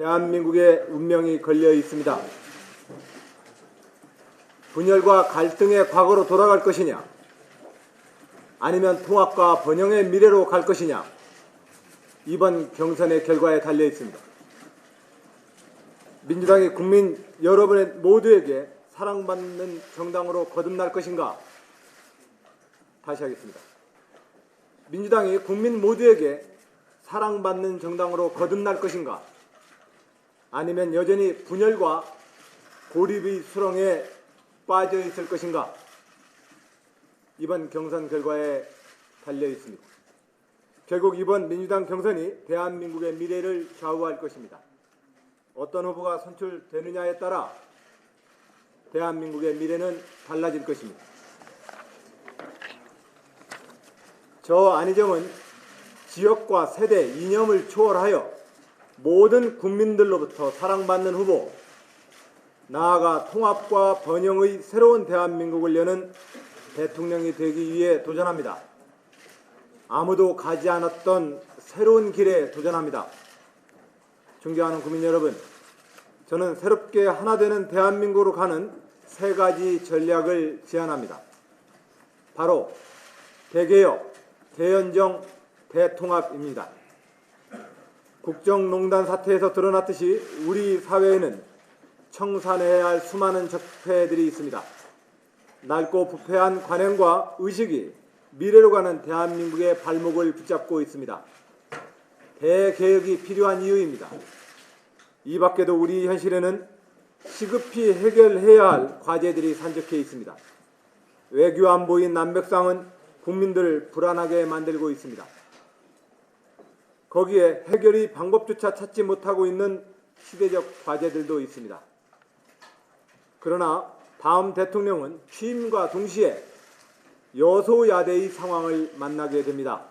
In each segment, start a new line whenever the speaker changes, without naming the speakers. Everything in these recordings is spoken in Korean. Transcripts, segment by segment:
대한민국의 운명이 걸려 있습니다. 분열과 갈등의 과거로 돌아갈 것이냐, 아니면 통합과 번영의 미래로 갈 것이냐, 이번 경선의 결과에 달려 있습니다. 민주당이 국민 여러분의 모두에게 사랑받는 정당으로 거듭날 것인가? 다시 하겠습니다. 민주당이 국민 모두에게 사랑받는 정당으로 거듭날 것인가? 아니면 여전히 분열과 고립의 수렁에 빠져 있을 것인가? 이번 경선 결과에 달려 있습니다. 결국 이번 민주당 경선이 대한민국의 미래를 좌우할 것입니다. 어떤 후보가 선출되느냐에 따라 대한민국의 미래는 달라질 것입니다. 저 안희정은 지역과 세대, 이념을 초월하여 모든 국민들로부터 사랑받는 후보, 나아가 통합과 번영의 새로운 대한민국을 여는 대통령이 되기 위해 도전합니다. 아무도 가지 않았던 새로운 길에 도전합니다. 존경하는 국민 여러분, 저는 새롭게 하나 되는 대한민국으로 가는 세 가지 전략을 제안합니다. 바로 대개혁, 대연정, 대통합입니다. 국정농단 사태에서 드러났듯이 우리 사회에는 청산해야 할 수많은 적폐들이 있습니다. 낡고 부패한 관행과 의식이 미래로 가는 대한민국의 발목을 붙잡고 있습니다. 대개혁이 필요한 이유입니다. 이 밖에도 우리 현실에는 시급히 해결해야 할 과제들이 산적해 있습니다. 외교 안보인 남북상은 국민들을 불안하게 만들고 있습니다. 거기에 해결의 방법조차 찾지 못하고 있는 시대적 과제들도 있습니다. 그러나 다음 대통령은 취임과 동시에 여소야대의 상황을 만나게 됩니다.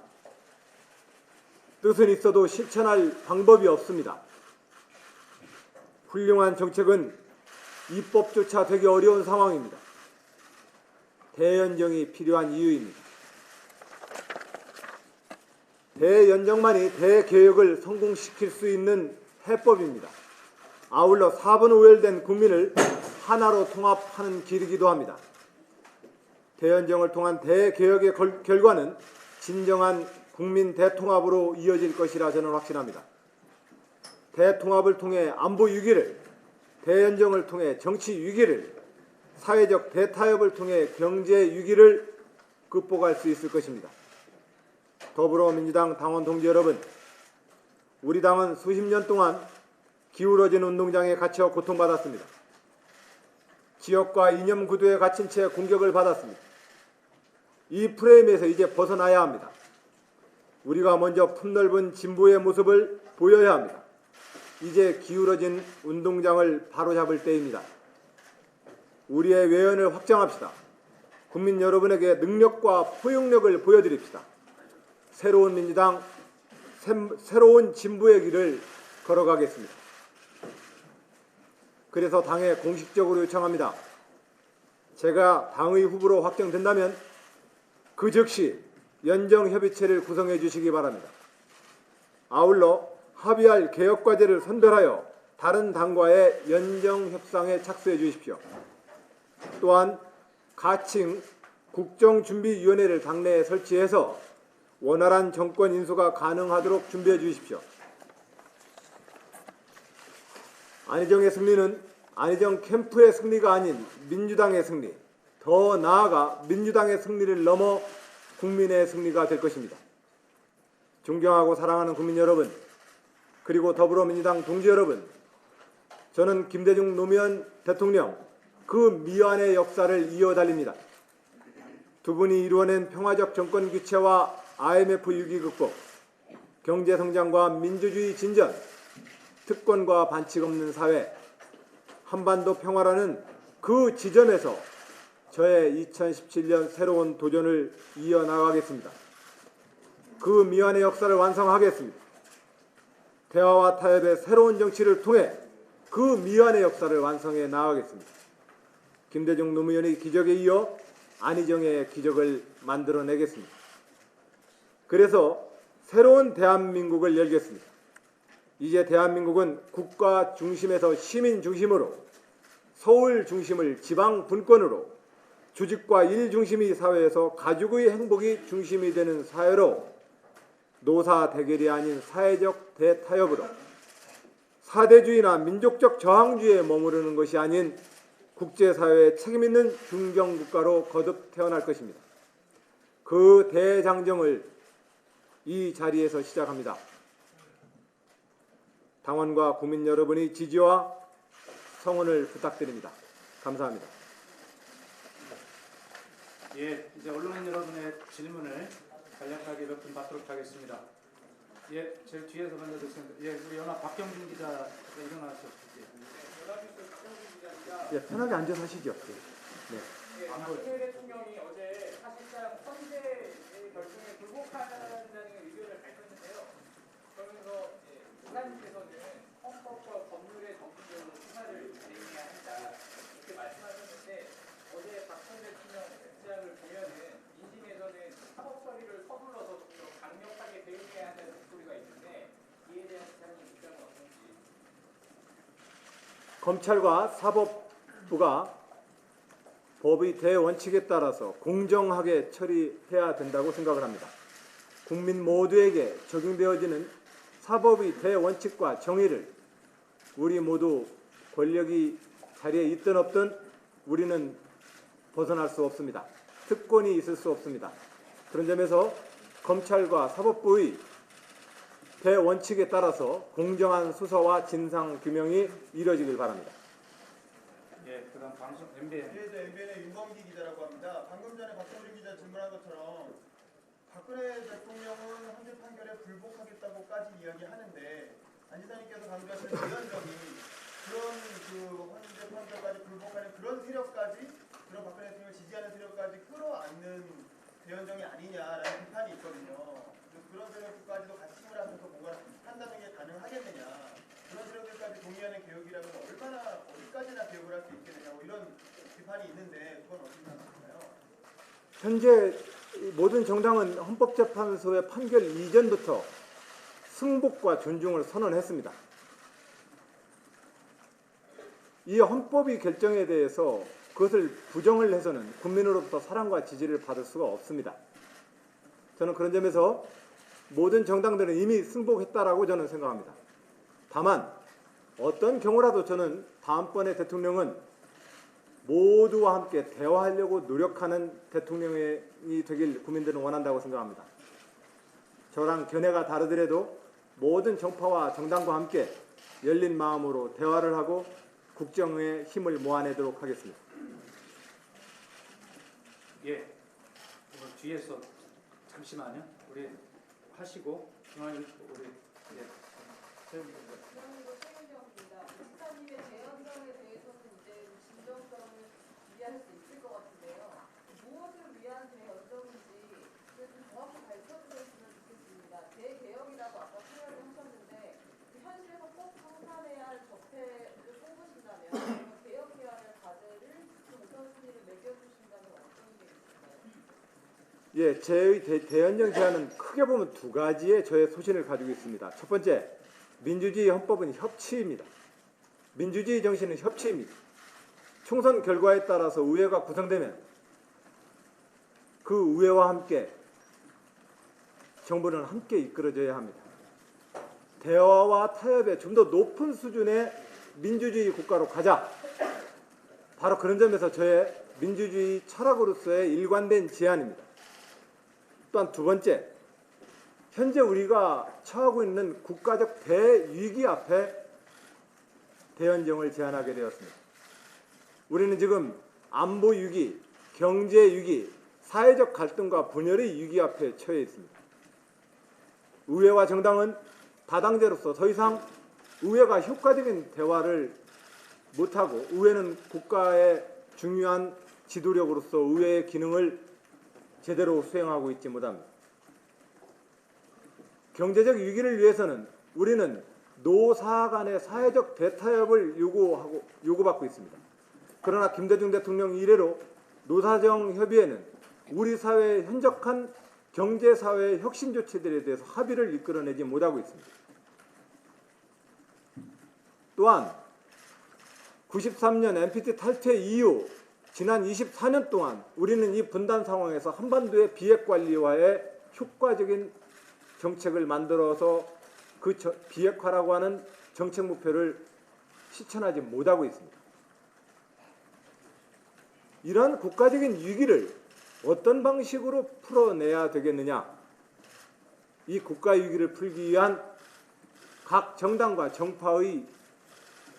뜻은 있어도 실천할 방법이 없습니다. 훌륭한 정책은 입법조차 되기 어려운 상황입니다. 대연정이 필요한 이유입니다. 대연정만이 대개혁을 성공시킬 수 있는 해법입니다. 아울러 4분 오열된 국민을 하나로 통합하는 길이기도 합니다. 대연정을 통한 대개혁의 결과는 진정한 국민 대통합으로 이어질 것이라 저는 확신합니다. 대통합을 통해 안보 위기를, 대연정을 통해 정치 위기를, 사회적 대타협을 통해 경제 위기를 극복할 수 있을 것입니다. 더불어민주당 당원 동지 여러분, 우리 당은 수십 년 동안 기울어진 운동장에 갇혀 고통받았습니다. 지역과 이념 구도에 갇힌 채 공격을 받았습니다. 이 프레임에서 이제 벗어나야 합니다. 우리가 먼저 품넓은 진보의 모습을 보여야 합니다. 이제 기울어진 운동장을 바로잡을 때입니다. 우리의 외연을 확장합시다. 국민 여러분에게 능력과 포용력을 보여드립시다. 새로운 민주당, 새로운 진보의 길을 걸어가겠습니다. 그래서 당에 공식적으로 요청합니다. 제가 당의 후보로 확정된다면 그 즉시 연정협의체를 구성해 주시기 바랍니다. 아울러 합의할 개혁과제를 선별하여 다른 당과의 연정협상에 착수해 주십시오. 또한 가칭 국정준비위원회를 당내에 설치해서 원활한 정권 인수가 가능하도록 준비해 주십시오. 안희정의 승리는 안희정 캠프의 승리가 아닌 민주당의 승리, 더 나아가 민주당의 승리를 넘어 국민의 승리가 될 것입니다. 존경하고 사랑하는 국민 여러분, 그리고 더불어민주당 동지 여러분, 저는 김대중 노무현 대통령 그 미완의 역사를 이어달립니다. 두 분이 이루어낸 평화적 정권 교체와 IMF 위기 극복, 경제성장과 민주주의 진전, 특권과 반칙 없는 사회, 한반도 평화라는 그 지점에서 저의 2017년 새로운 도전을 이어나가겠습니다. 그 미완의 역사를 완성하겠습니다. 대화와 타협의 새로운 정치를 통해 그 미완의 역사를 완성해 나가겠습니다. 김대중 노무현의 기적에 이어 안희정의 기적을 만들어내겠습니다. 그래서 새로운 대한민국을 열겠습니다. 이제 대한민국은 국가 중심에서 시민 중심으로, 서울 중심을 지방 분권으로, 주직과 일 중심이 사회에서 가족의 행복이 중심이 되는 사회로, 노사 대결이 아닌 사회적 대타협으로, 사대주의나 민족적 저항주의에 머무르는 것이 아닌 국제사회의 책임있는 중견국가로 거듭 태어날 것입니다. 그 대장정을 이 자리에서 시작합니다. 당원과 국민 여러분의 지지와 성원을 부탁드립니다. 감사합니다.
예, 이제 언론인 여러분의 질문을 간략하게 몇 분 받도록 하겠습니다. 예, 제일 뒤에서 먼저 듣습니다. 예, 우리 연합 박경준 기자 일어나셨죠.
예, 편하게 앉아서 하시죠. 네.
박근혜 대통령이 어제 사실상 헌재의 결정에 불복한다는 의견을 밝혔는데요. 그러면서 부산님께서는 헌법과 법률의 정신적으로 수사를 진행해야 한다 이렇게 말씀하셨는데 어제 박근혜 대통령 입장을 보면은 민심에서는 사법 처리를 서둘러서 좀 더 강력하게 대응해야 한다는 목소리가 있는데 이에 대한 기자님 입장은 어떤지.
검찰과 사법부가 법의 대원칙에 따라서 공정하게 처리해야 된다고 생각을 합니다. 국민 모두에게 적용되어지는 사법의 대원칙과 정의를 우리 모두 권력이 자리에 있든 없든 우리는 벗어날 수 없습니다. 특권이 있을 수 없습니다. 그런 점에서 검찰과 사법부의 대원칙에 따라서 공정한 수사와 진상규명이 이루어지길 바랍니다.
예, 그다음 방송 MBN.
네, MBN의 윤범기 기자라고 합니다. 방금 전에 박성준 기자 질문한 것처럼 박근혜 대통령은 헌재 판결에 불복하겠다고까지 이야기하는데 안 지사님께서 강조하신 위헌정이 그런 헌재 판결까지 불복하는 그런 세력까지, 그런 박근혜 대통령을 지지하는 세력까지 끌어안는 대연정이 아니냐라는 비판이 있거든요. 그런 세력까지도 같이 힘을 합쳐서 뭔가 한다는 게 가능하겠느냐, 그런 세력들까지 동의하는 개혁이라면 얼마나 어디까지나 개혁을 할 수 있게 되냐고 이런 비판이 있는데 그건 어떻게 생각하시나요?
현재 모든 정당은 헌법재판소의 판결 이전부터 승복과 존중을 선언했습니다. 이 헌법의 결정에 대해서 그것을 부정을 해서는 국민으로부터 사랑과 지지를 받을 수가 없습니다. 저는 그런 점에서 모든 정당들은 이미 승복했다라고 저는 생각합니다. 다만 어떤 경우라도 저는 다음번에 대통령은 모두와 함께 대화하려고 노력하는 대통령이 되길 국민들은 원한다고 생각합니다. 저랑 견해가 다르더라도 모든 정파와 정당과 함께 열린 마음으로 대화를 하고 국정의 힘을 모아내도록 하겠습니다.
예, 뒤에서 잠시만요. 우리 하시고 중앙 우리 예.
최근정입니다. 지사님의 대연정에 대해서는 이제 진정성을 이해할 수 있을 것 같은데요. 무엇을 위한 대연정인지 좀 정확히 밝혀주셨으면 좋겠습니다. 대개혁이라고 아까 표현을 하셨는데 현실에서 꼭 성산해야 할 적폐를 꼽으신다면 개혁해야 할 과제를 좀 우선순위를 매겨주신다면 어떤 게 있을까요?
예, 제 대연정 제안은 크게 보면 두 가지의 저의 소신을 가지고 있습니다. 첫 번째, 민주주의 헌법은 협치입니다. 민주주의 정신은 협치입니다. 총선 결과에 따라서 의회가 구성되면 그 의회와 함께 정부는 함께 이끌어져야 합니다. 대화와 타협의 좀 더 높은 수준의 민주주의 국가로 가자. 바로 그런 점에서 저의 민주주의 철학으로서의 일관된 제안입니다. 또한 두 번째, 현재 우리가 처하고 있는 국가적 대위기 앞에 대연정을 제안하게 되었습니다. 우리는 지금 안보 위기, 경제 위기, 사회적 갈등과 분열의 위기 앞에 처해 있습니다. 의회와 정당은 다당제로서 더 이상 의회가 효과적인 대화를 못하고 의회는 국가의 중요한 지도력으로서 의회의 기능을 제대로 수행하고 있지 못합니다. 경제적 위기를 위해서는 우리는 노사 간의 사회적 대타협을 요구받고 있습니다. 그러나 김대중 대통령 이래로 노사정 협의회는 우리 사회의 현적한 경제사회의 혁신 조치들에 대해서 합의를 이끌어내지 못하고 있습니다. 또한 93년 NPT 탈퇴 이후 지난 24년 동안 우리는 이 분단 상황에서 한반도의 비핵 관리와의 효과적인 정책을 만들어서 그 비핵화라고 하는 정책 목표를 실천하지 못하고 있습니다. 이러한 국가적인 위기를 어떤 방식으로 풀어내야 되겠느냐? 이 국가 위기를 풀기 위한 각 정당과 정파의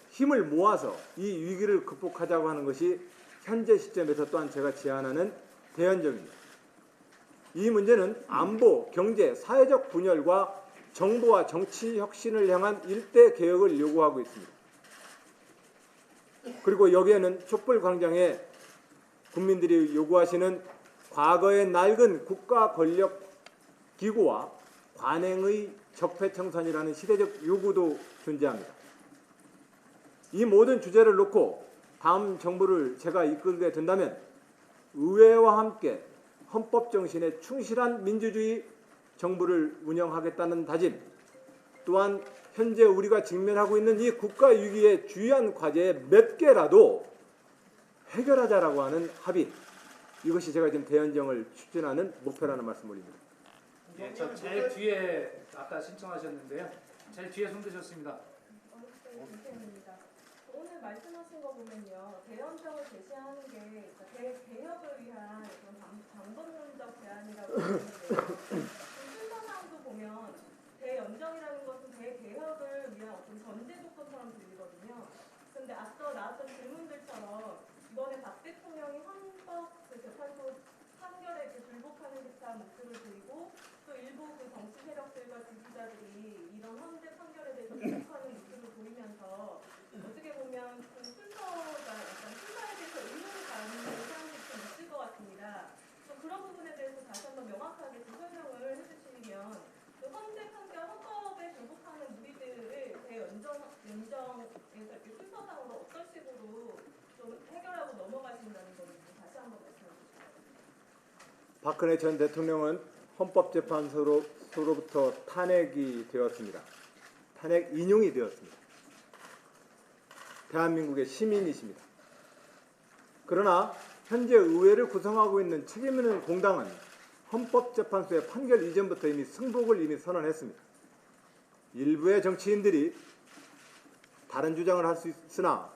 힘을 모아서 이 위기를 극복하자고 하는 것이 현재 시점에서 또한 제가 제안하는 대연정입니다. 이 문제는 안보, 경제, 사회적 분열과 정보와 정치 혁신을 향한 일대 개혁을 요구하고 있습니다. 그리고 여기에는 촛불광장에 국민들이 요구하시는 과거의 낡은 국가 권력 기구와 관행의 적폐청산이라는 시대적 요구도 존재합니다. 이 모든 주제를 놓고 다음 정부를 제가 이끌게 된다면 의회와 함께 헌법 정신에 충실한 민주주의 정부를 운영하겠다는 다짐, 또한 현재 우리가 직면하고 있는 이 국가 위기의 주요한 과제 몇 개라도 해결하자라고 하는 합의, 이것이 제가 지금 대연정을 추진하는 목표라는 말씀 올립니다.
예, 저 제일 뒤에 아까 신청하셨는데요. 제일 뒤에 손 드셨습니다.
김태현입니다. 오늘 말씀하신 거 보면요, 대연정을 제시하는 게 대개혁을 위한 그런 방법론적 제안이라고 하는데요. 순서상도 보면 대연정이라는 것은 대개혁을 위한 어떤 전제 조건처럼 들리거든요. 그런데 앞서 나왔던 질문들처럼 이번에 박 대통령이 헌법 재판소 판결에 불복하는 듯한 모습을 보이고 또 일부 그 정치 세력들과 지지자들이 이런 헌재 판결에 대해서 불복하는 모습을 보이면서 어떻게 보면 그 순서가 약간 순서에 대해서 의문을 갖는 사람들이 좀 있을 것 같습니다. 그런 부분에 대해서 다시 한번 명확하게 설명을 해주시면 그 헌재 판결 헌법에 불복하는 무리들을 대연정에서 이렇게 순서상으로 어떤 식으로 좀 해결하고 넘어가신다는 건지 다시 한번 말씀해 주시죠.
박근혜 전 대통령은 헌법재판소로부터 탄핵이 되었습니다. 탄핵 인용이 되었습니다. 대한민국의 시민이십니다. 그러나 현재 의회를 구성하고 있는 책임 있는 공당은 헌법재판소의 판결 이전부터 이미 승복을 선언했습니다. 일부의 정치인들이 다른 주장을 할 수 있으나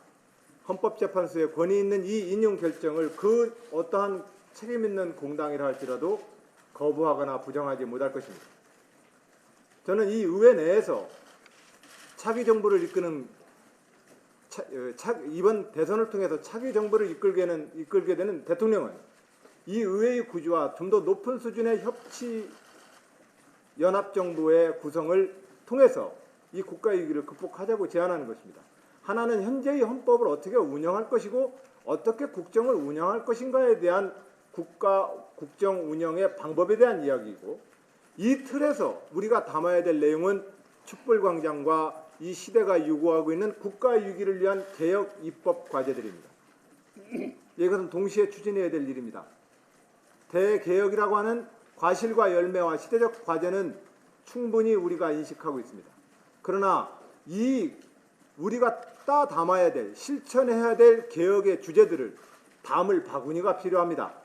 헌법재판소의 권위 있는 이 인용 결정을 그 어떠한 책임 있는 공당이라 할지라도 거부하거나 부정하지 못할 것입니다. 저는 이 의회 내에서 차기 정부를 이끄는 이번 대선을 통해서 차기 정부를 이끌게 되는 대통령은 이 의회의 구조와 좀 더 높은 수준의 협치 연합정부의 구성을 통해서 이 국가 위기를 극복하자고 제안하는 것입니다. 하나는 현재의 헌법을 어떻게 운영할 것이고 어떻게 국정을 운영할 것인가에 대한 국정 운영의 방법에 대한 이야기이고, 이 틀에서 우리가 담아야 될 내용은 촛불광장과 이 시대가 요구하고 있는 국가 위기를 위한 개혁 입법 과제들입니다. 이것은 동시에 추진해야 될 일입니다. 대개혁이라고 하는 과실과 열매와 시대적 과제는 충분히 우리가 인식하고 있습니다. 그러나 이 우리가 담아야 될, 실천해야 될 개혁의 주제들을 담을 바구니가 필요합니다.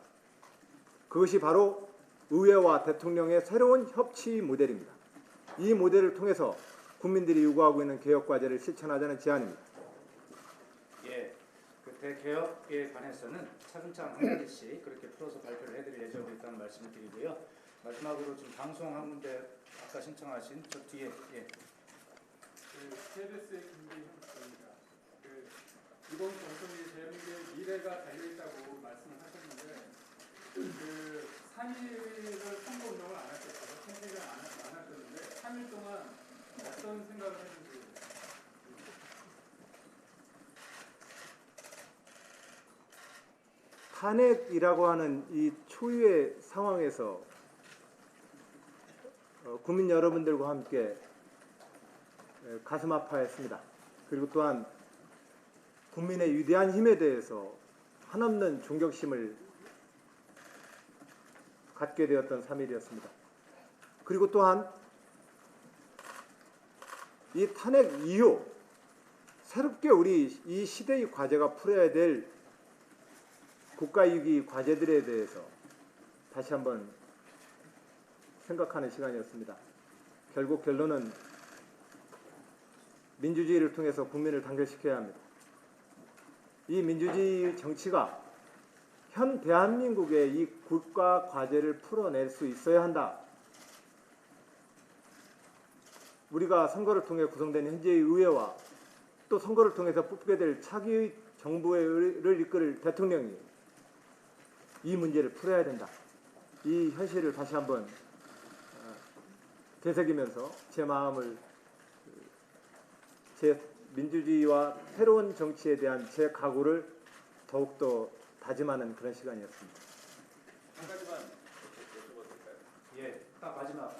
그것이 바로 의회와 대통령의 새로운 협치 모델입니다. 이 모델을 통해서 국민들이 요구하고 있는 개혁 과제를 실천하자는 제안입니다.
예, 그 대개혁에 관해서는 차근차근 한 가지씩 그렇게 풀어서 발표를 해드릴 예정으로 있다는 말씀을 드리고요. 마지막으로 지금 방송 한 군데 아까 신청하신 저 뒤에
KBS의 김기현입니다. 이번 경선이 대한민국의 미래가 달려있다고 말씀을 하셨는데 그 3일을 선거 운동을 안 하셨어요. 선거를 안 하셨는데 3일 동안 어떤 생각을 했는지.
탄핵이라고 하는 이 초유의 상황에서 국민 여러분들과 함께 가슴 아파했습니다. 그리고 또한 국민의 위대한 힘에 대해서 한없는 존경심을 갖게 되었던 3일이었습니다. 그리고 또한 이 탄핵 이후 새롭게 우리 이 시대의 과제가 풀어야 될 국가이기 과제들에 대해서 다시 한번 생각하는 시간이었습니다. 결국 결론은 민주주의를 통해서 국민을 단결시켜야 합니다. 이 민주주의 정치가 현 대한민국의 이 국가 과제를 풀어낼 수 있어야 한다. 우리가 선거를 통해 구성된 현재의 의회와 또 선거를 통해서 뽑게 될 차기 정부를 이끌 대통령이 이 문제를 풀어야 된다. 이 현실을 다시 한번 되새기면서 제 마음을 제 민주주의와 새로운 정치에 대한 제 각오를 더욱더 다짐하는 그런 시간이었습니다.
한 가지만 여쭤봐도 될까요?
예, 딱 마지막.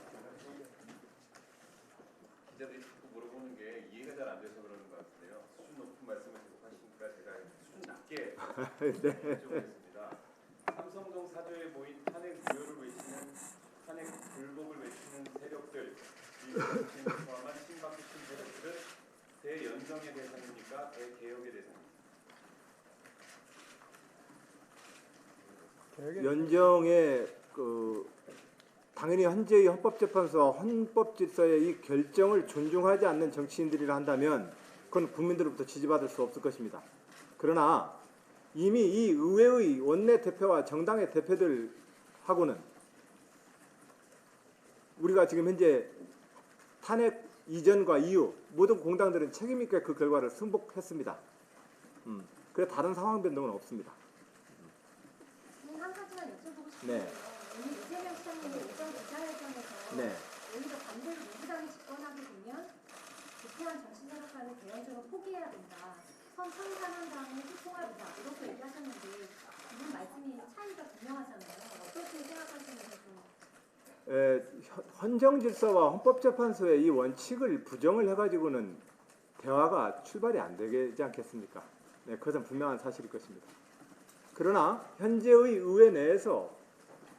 기자들이 자꾸 물어보는 게 이해가 잘 안 돼서 그러는 것 같은데요. 수준 높은 말씀을 계속 하시니까 제가 수준 낮게 여쭤보겠습니다. 삼성동 사저에 모인 탄핵 무효를 외치는 탄핵 불복을 외치는 세력들, 이 정치인을 포함한 친박계층 세력들은 대연정의 대상입니까? 대개혁의 대상입니까?
연정의 당연히 현재의 헌법재판소와 헌법질서의 이 결정을 존중하지 않는 정치인들이라 한다면 그건 국민들로부터 지지받을 수 없을 것입니다. 그러나 이미 이 의회의 원내대표와 정당의 대표들하고는 우리가 지금 현재 탄핵 이전과 이후 모든 공당들은 책임 있게 그 결과를 승복했습니다. 그래서 다른 상황 변동은 없습니다.
한 가지만 여쭤보고 싶은데요.
네.
오늘 이재명 시장님의 오전 기자회견에서
네.
오히려 반대로 민주당이 집권하게 되면 부패한 정치세력과는 대연정을 포기해야 된다. 청산한 다음에 소통하자 이렇게 얘기하셨는데 이분 말씀이 차이가 분명하잖아요. 어떻게 생각하시는지 좀.
헌정질서와 헌법재판소의 이 원칙을 부정을 해가지고는 대화가 출발이 안 되지 않겠습니까? 네, 그것은 분명한 사실일 것입니다. 그러나 현재의 의회 내에서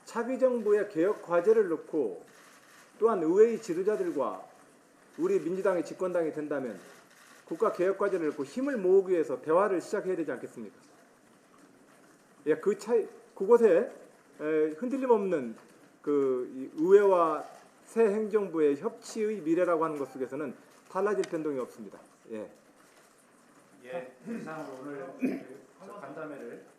차기 정부의 개혁 과제를 놓고 또한 의회의 지도자들과 우리 민주당이 집권당이 된다면 국가 개혁 과제를 놓고 힘을 모으기 위해서 대화를 시작해야 되지 않겠습니까? 예, 그 차이 그곳에 흔들림 없는 그 의회와 새 행정부의 협치의 미래라고 하는 것 속에서는 달라질 변동이 없습니다. 예.
예, 이상으로 오늘 저 간담회를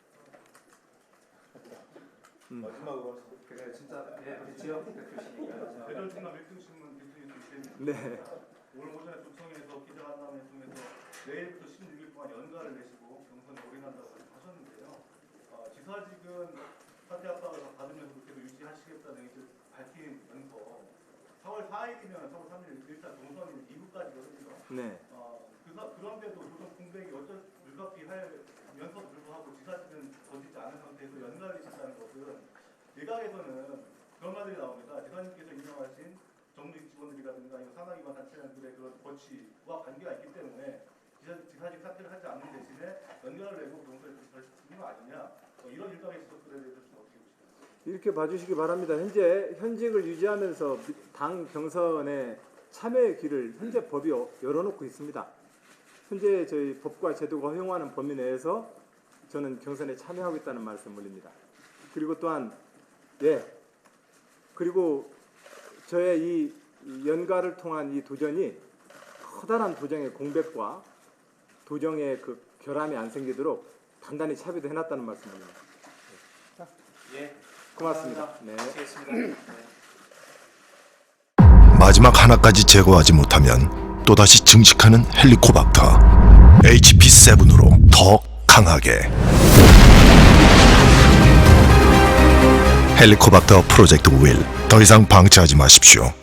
마지막으로
그래 진짜 우리 지역 대표시니까
대전신문 1등신문 대표님
네.
오늘 오전에 도청에서 기자간담회 통해서 내일부터 16일 동안 연가를 내시고 경선에 올인한다고 하셨는데요. 지사직은 사퇴 압박을 받으면서 계속 유지하시겠다는 의지를 밝히면서 4월 4일이면 4월 3일 일단 동선이 이후까지거든요.
네.
그런데도 도청 공백이 어쩔 불가피하면서도 불구하고 지사직은 거짓지 않은 상태에서 연가를 내신다는 것은 내각에서는 그런 말들이 나옵니다. 지사님께서 인정하신 정직 직원들이라든가 산하기관 단체장들의 그런 거취와 관계가 있기 때문에 지사직 사퇴를 하지 않는 대신에 연가를 내고 동선을 결정하는 거 아니냐. 이런 일각의 지적들에 대해서 좀 어떻게 보시나요?
이렇게 봐주시기 바랍니다. 현재 현직을 유지하면서 당 경선에 참여의 길을 현재 법이 열어놓고 있습니다. 현재 저희 법과 제도가 허용하는 범위 내에서 저는 경선에 참여하고 있다는 말씀 올립니다. 그리고 또한 그리고 저의 이 연가를 통한 이 도전이 커다란 도정의 공백과 도정의 그 결함이 안 생기도록 단단히 차비도 해놨다는 말씀입니다.
예,
고맙습니다. 네.
마치겠습니다. 네.
마지막 하나까지 제거하지 못하면 또다시 증식하는 헬리코박터 HP7으로 더 강하게 헬리코박터 프로젝트 윌 더 이상 방치하지 마십시오.